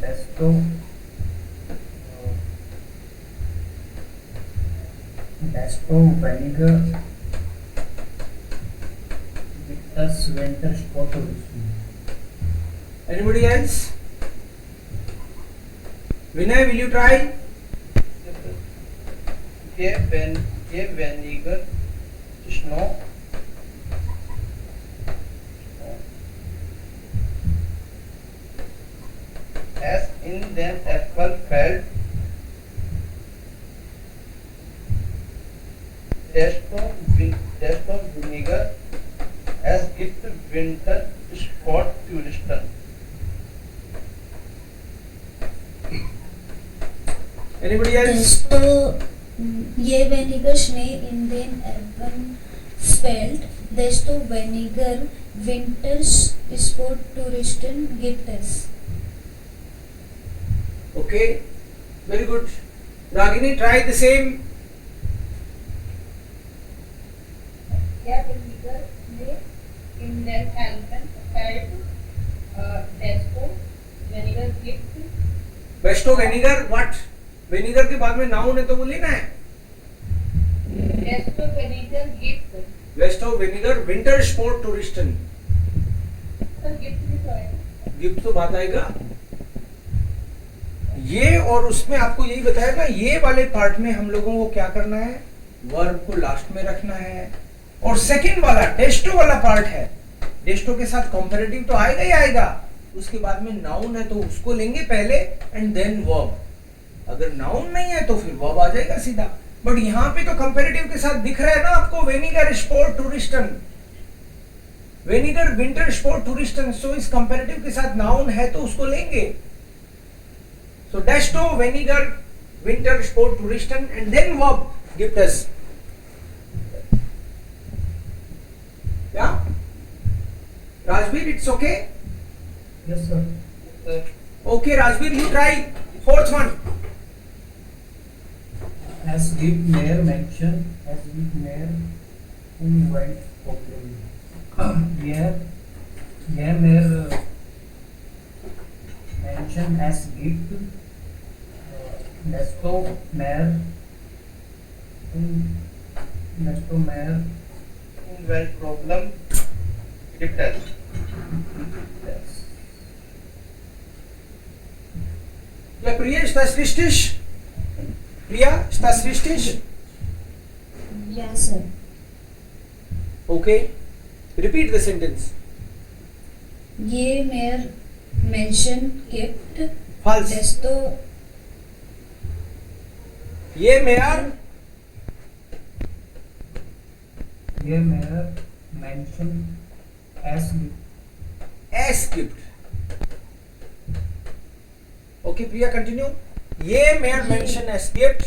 desto vinegar with us winter sport. Anybody else? Vinay, will you try? ये vinegar snow as in then apple felt taste of vinegar as gift winter spot touristen. Anybody else? Desto ये vinegar schnee in den Erben fällt, desto weniger Wintersport-Touristen gibt es. Okay, very good. Ragini, try the same. Yeah, vinegar in den Alpen fällt desto vinegar gibt बेस्टो vinegar what? Vinegar के बाद में noun है तो वो लेना है. desto vinegar gibt बेस्टो वेनिगर विंटर स्पोर्ट टूरिस्टन. सर गिफ्ट भी तो है. गिफ्ट तो बात आएगा. ये और उसमें आपको यही बताया ना, ये वाले पार्ट में हम लोगों को क्या करना है, वर्ब को लास्ट में रखना है. और सेकंड वाला डेस्टो वाला पार्ट है, डेस्टो के साथ कंपैरेटिव तो आएगा ही आएगा. उसके बाद में नाउन है तो उसको लेंगे पहले एंड देन वर्ब. अगर नाउन नहीं है तो फिर वर्ब आ जाएगा सीधा. बट यहाँ पे तो कंपैरेटिव के साथ दिख रहा है ना आपको, वेनिगर स्पोर्ट टूरिस्टन, वेनिगर विंटर स्पोर्ट टूरिस्टन. सो इस कंपैरेटिव के साथ नाउन है तो उसको लेंगे. सो डेस्टो वेनिगर विंटर स्पोर्ट टूरिस्टन एंड देन वर्ब गिफ्ट अस. या Rajveer, it's okay? Yes, sir. Okay, Rajbir, you try fourth one. As Deep Mayor mentioned, as Deep Mayor invite problem. Here Mayor mentioned as gift. Desto Mayor Invent problem gift us. yes. Ja, Priya, ist das richtig? Priya, ist das richtig? Yeah, sir. Okay. Repeat the sentence. ये Mayor mentioned gift, False. desto ये mayor Here Mayor mentioned as gift. S gift. Okay, Priya, continue. ये mayor mention S gift.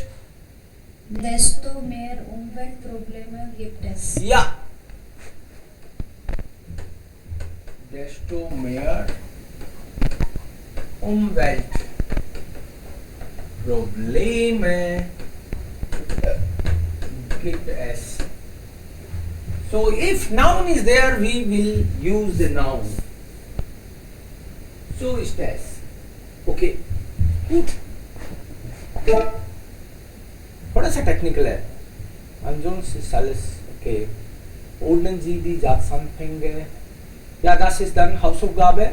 desto mehr Umweltprobleme gibt es. Ja. Desto mehr Umweltprobleme gibt es. So if noun is there, we will use the noun. So is das. Okay. Gut. थोड़ा सा technical है. Ansonsten alles okay. Ordnen Sie die Satzanfänge. Ja, das ist dann Hausaufgabe.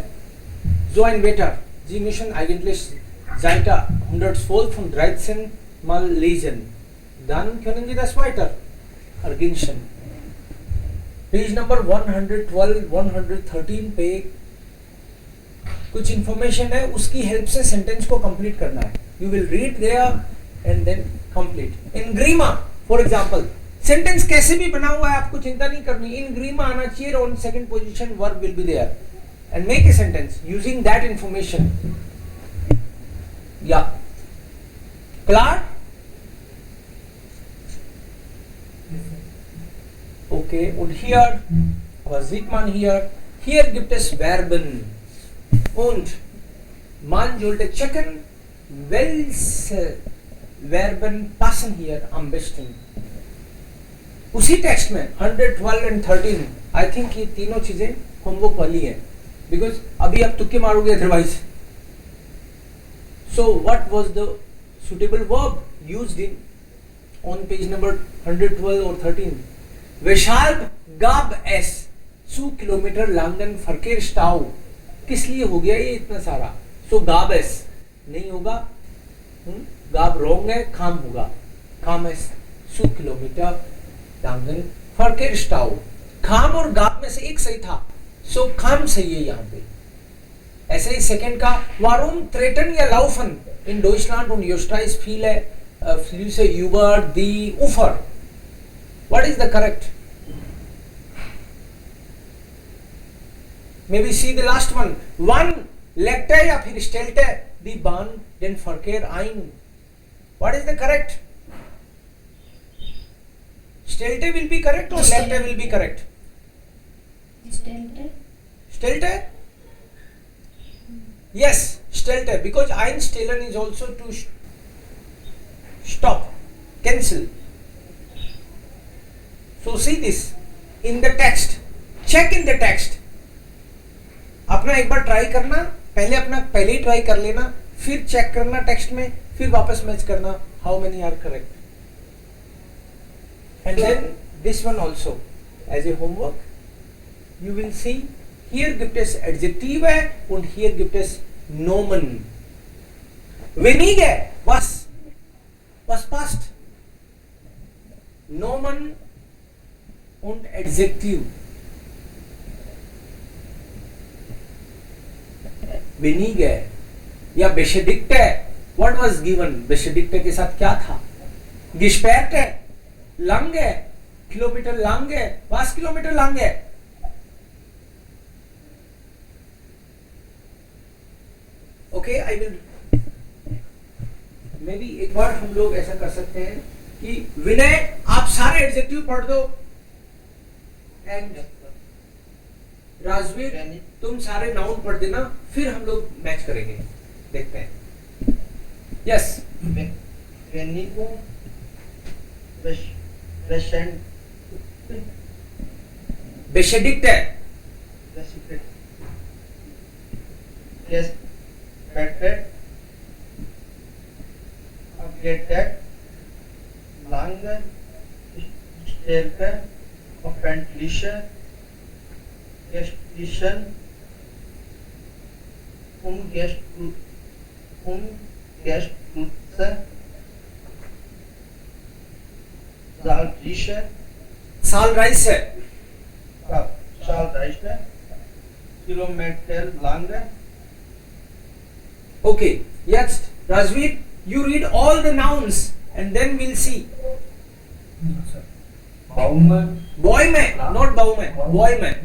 So ein Wetter. Sie müssen eigentlich Seite 112 von 13 mal lesen. Dann können Sie das weiter ergänzen. Page number 112, 113 पे कुछ information है, उसकी help से sentence को complete करना है. You will read there and then complete. In ग्रीमा for example, sentence कैसे भी बना हुआ है आपको चिंता नहीं करनी. इन ग्रीमा आना चाहिए, on second position verb will be there and make a sentence using that information. या clear? Okay, und hier, was sieht man hier? Hier gibt es Verben. Und man sollte checken, welche Verben passen hier am besten. उसी text में 112 and 13, I think ये तीनों चीजें homework वाली हैं. Because अभी आप तुक्के मारोगे otherwise. So what was the suitable verb used in on page number 112 or 13? Weshalb gab es zu Kilometer langen Verkehrsstau? किस लिए हो गया ये इतना सारा? So gab es नहीं होगा, gab wrong है, kam होगा. Kam es zu Kilometer langen Verkehrsstau. kam और gab में से एक सही था, so kam सही है यहाँ पे. ऐसे ही सेकंड का वारुम ट्रेटन या लाउफन इन Deutschland und Österreich viele Flüsse über die Ufer. What is the correct? Maybe see the last one. One legte या फिर stellte die Bahn den Verkehr ein. What is the correct? Stellte will be correct or legte will be correct? Stellte? Yes, stellte, because einstellen is also to stop, cancel. So see this in the text. Check in the text. अपना एक बार try करना, पहले ही try कर लेना, फिर check करना text में, फिर वापस मैच करना how many are correct. And then this one also as a homework. You will see here gibt es Adjektive und hier gibt es Nomen. Wenige, was passt? Nomen und Adjektive. Wenige या Beschädigte. What was given? Beschädigte के साथ क्या था? Gesperrte, lange, Kilometer lange, was Kilometer lange? Okay, I will maybe एक बार हम लोग ऐसा कर सकते हैं कि विनय आप सारे एडजेक्टिव पढ़ दो एंड राजवीर तुम सारे नाउन पढ़ देना, फिर हम लोग मैच करेंगे, देखते हैं. Yes Weniger beschädigt. Beschädigte. Yes, better. Updated. Lange. Stärker. Offentlicher. Gestischen. Umgestütze. Zahlreiche. Zahlreiche. Kilometer lange. Okay, jetzt Rajveer, you read all the nouns and then we'll see. Baume, Bäume, not Baume, Bäume.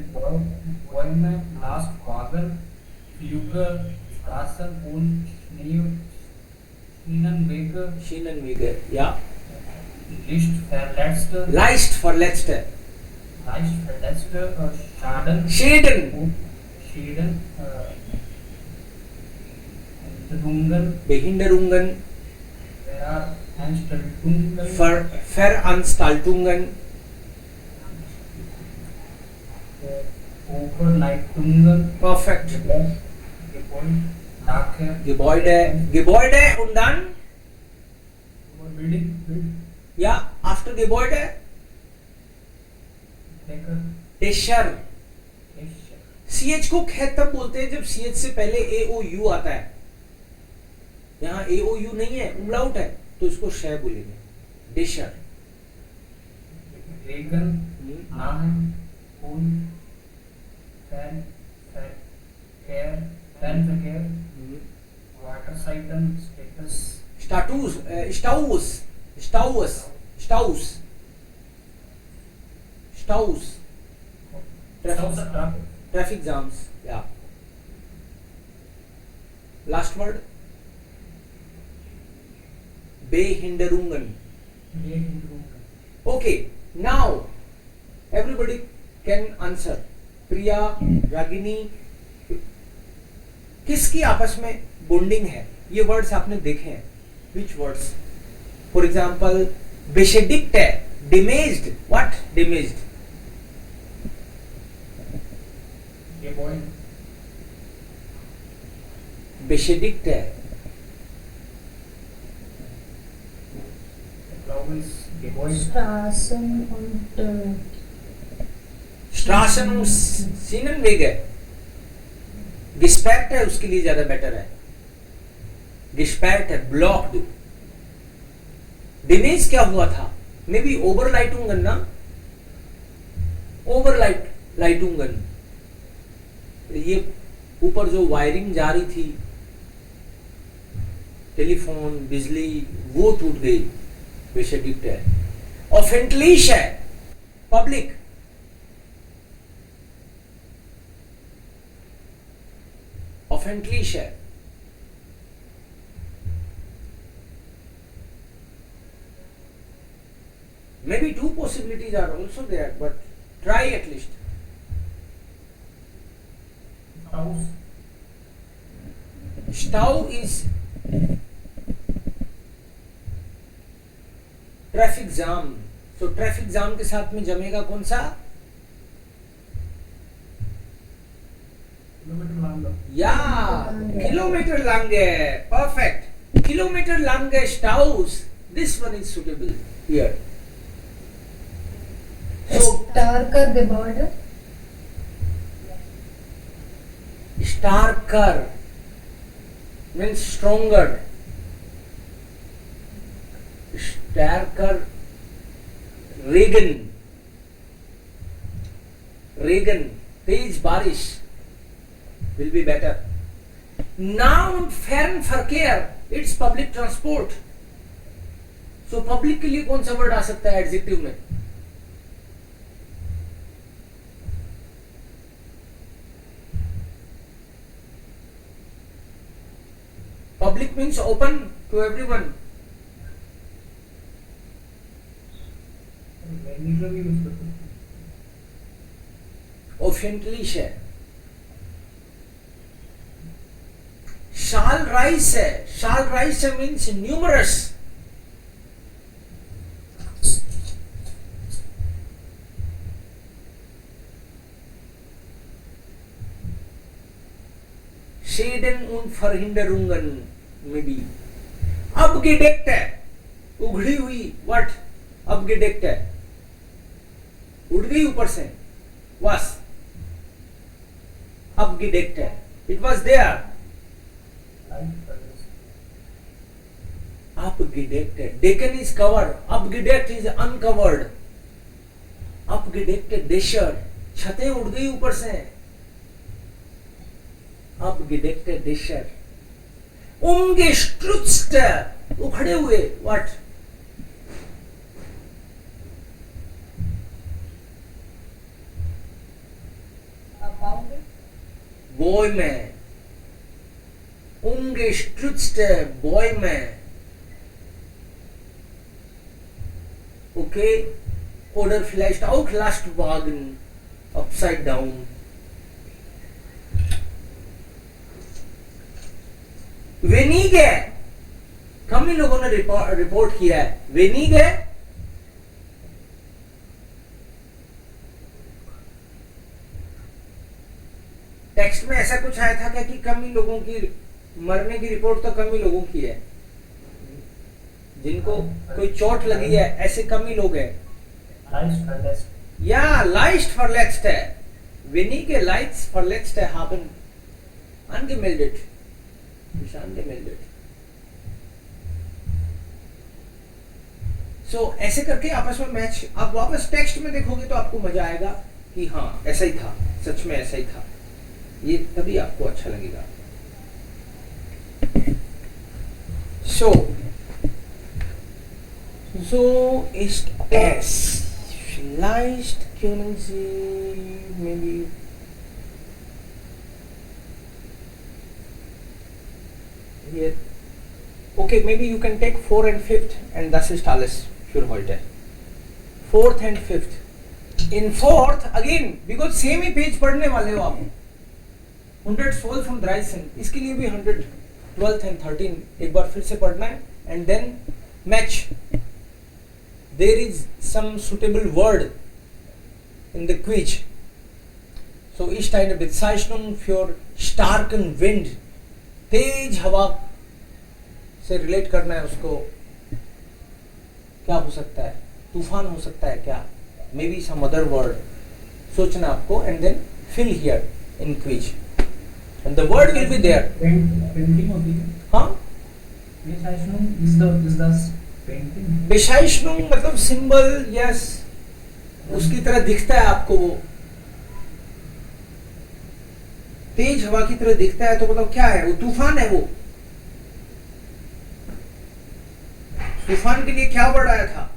Bäume, Lastwagen, Flüge, Straßen und Schienenwege, Schienenwege, ja. Lichtverletzte, Leichtverletzte. Schaden, Schäden. Schäden, Behinderungen, Behinderungen. Veranstaltungen. Oberleitungen, Perfect. Gebäude und dann? Building, Ja, after Gebäude? Dächer. CH को खेत तब बोलते हैं जब CH से पहले AOU आता है. यहाँ AOU नहीं है, umlaut है, तो इसको शय बोलेंगे. Dächer. Regen, Nahen, und Fernverkehr, Wasserseiten, Staus. Traffic jams. Yeah. Last word. Behinderungen. Okay. Now everybody can answer. प्रिया, रागिनी, किसकी आपस में बॉन्डिंग है? ये वर्ड्स आपने देखे हैं. Which words? For example, beschädigte, damaged. What? Damaged. Beschädigte. Straßen und Schienenwege. Gesperrt है, उसके लिए ज्यादा बेटर है. Gesperrt है, blocked. Damage क्या हुआ था? Maybe Oberleitungen ना? Oberleitungen. ये ऊपर जो वायरिंग जा रही थी, टेलीफोन, बिजली, वो टूट गई, बेशडिक्ट है। ऑफेंटलिश है, पब्लिक। ऑफेंटलिश है। Maybe two possibilities are also there, but try at least. House. Stau is traffic jam. तो ट्रैफिक जाम के साथ में जमेगा कौन सा? Kilometer lang. या किलोमीटर लंगे। परफेक्ट। किलोमीटर लंगे स्टाउस। This one is suitable here. Starker the border. Starker means stronger. Starker, Regan, तेज बारिश will be better. Noun Fernverkehr, it's public transport. So public के लिए कौन सा वर्ड आ सकता है एडजेक्टिव में? Public means open to everyone. Manager भी use करते हैं. Officially है। Zahlreich है। Zahlreich means numerous. Schäden und Verhinderungen maybe. Abgedeckt है, उघड़ी हुई, what? Abgedeckt है, उड़ गई ऊपर से, was. Abgedeckt है, it was there. Abgedeckt है, decken is covered, abgedeckt is uncovered. Abgedeckt Dächer, छतें उड़ गई ऊपर से। Abgedeckte Dächer. Umgestürzt, उखड़े हुए, what? Abounded. Bäume. Umgestürzte Bäume. Okay. Oder vielleicht auch Lastwagen. Upside down. वेनिगे, कम ही लोगों ने रिपोर्ट किया है। वेनिगे टेक्स्ट में ऐसा कुछ आया था क्या कि कम ही लोगों की मरने की रिपोर्ट, तो कम ही लोगों की है, जिनको कोई चोट लगी है, ऐसे कम ही लोग हैं। या leicht verletzt है, wenige leicht verletzt haben angemeldet, angemeldet। सो ऐसे करके आपस में मैच, आप वापस टेक्स्ट में देखोगे तो आपको मजा आएगा कि हाँ ऐसा ही था, सच में ऐसा ही था, ये तभी आपको अच्छा लगेगा। So ist es vielleicht können Sie maybe here, okay, maybe you can take 4 and 5th and das ist alles für heute। 4th and 5th, in 4th again because same he page पढ़ने वाले हो आप, 112 from Dreisen, इसके लिए भी 112th and 13 एक बार फिर से पढ़ना है and then match। There is some suitable word in the quiz, so ist eine Bezeichnung für starken Wind, तेज हवा से रिलेट करना है उसको, क्या हो सकता है, तूफान हो सकता है क्या, maybe some other word सोचना आपको and then fill here in quiz and the word will be there. Painting होती है। हाँ, is the painting। बेशाइशनुंग मतलब सिंबल, यस, उसकी तरह दिखता है आपको वो। तेज हवा की तरह दिखता है तो मतलब क्या है? वो तूफान है। वो तूफान के लिए क्या वर्ड आया था?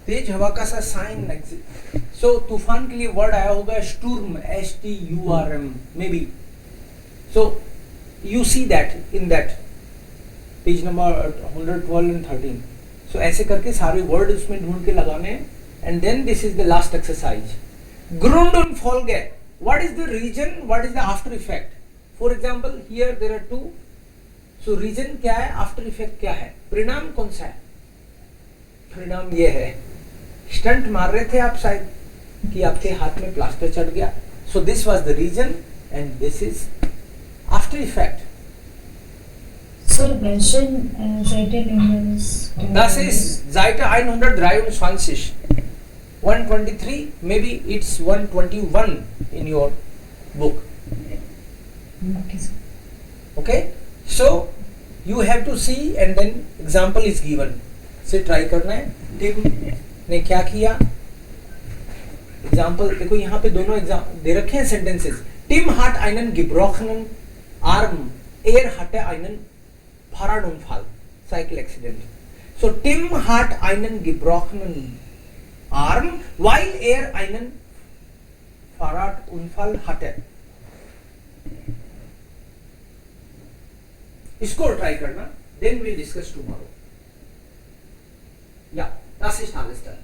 तेज हवा का सा साइन। सो तूफान के लिए वर्ड आया होगा स्टूर्म, STURM maybe. So you see that in that page number 112 and 13। So ऐसे करके सारे वर्ड उसमें ढूंढ के लगाने हैं। And then this is the last exercise. Grund und Folge. What is the region? What is the after effect? For example, here there are two. So region क्या है? After effect क्या है? परिणाम कौन सा है? परिणाम ये है, स्टंट मार रहे थे आप शायद कि आपके हाथ में प्लास्टर चढ़ गया। So this was the region and this is after effect. Sir, mention Zeitenlingus. Das ist Seite 123. 123, maybe it's 121 in your book. Okay, sir. Okay, so you have to see and then example is given. से try करना है। Tim ने क्या किया? Example देखो, यहाँ पे दोनों एग्जाम दे रखे हैं sentences. Tim hat einen gebrochenen Arm, hatte einen Fahrradunfall, cycle accident. So Tim hat einen gebrochenen Arm, while einen Fahrradunfall hatte. इसको ट्राई करना, then we'll discuss tomorrow. Yeah, das ist alles dann.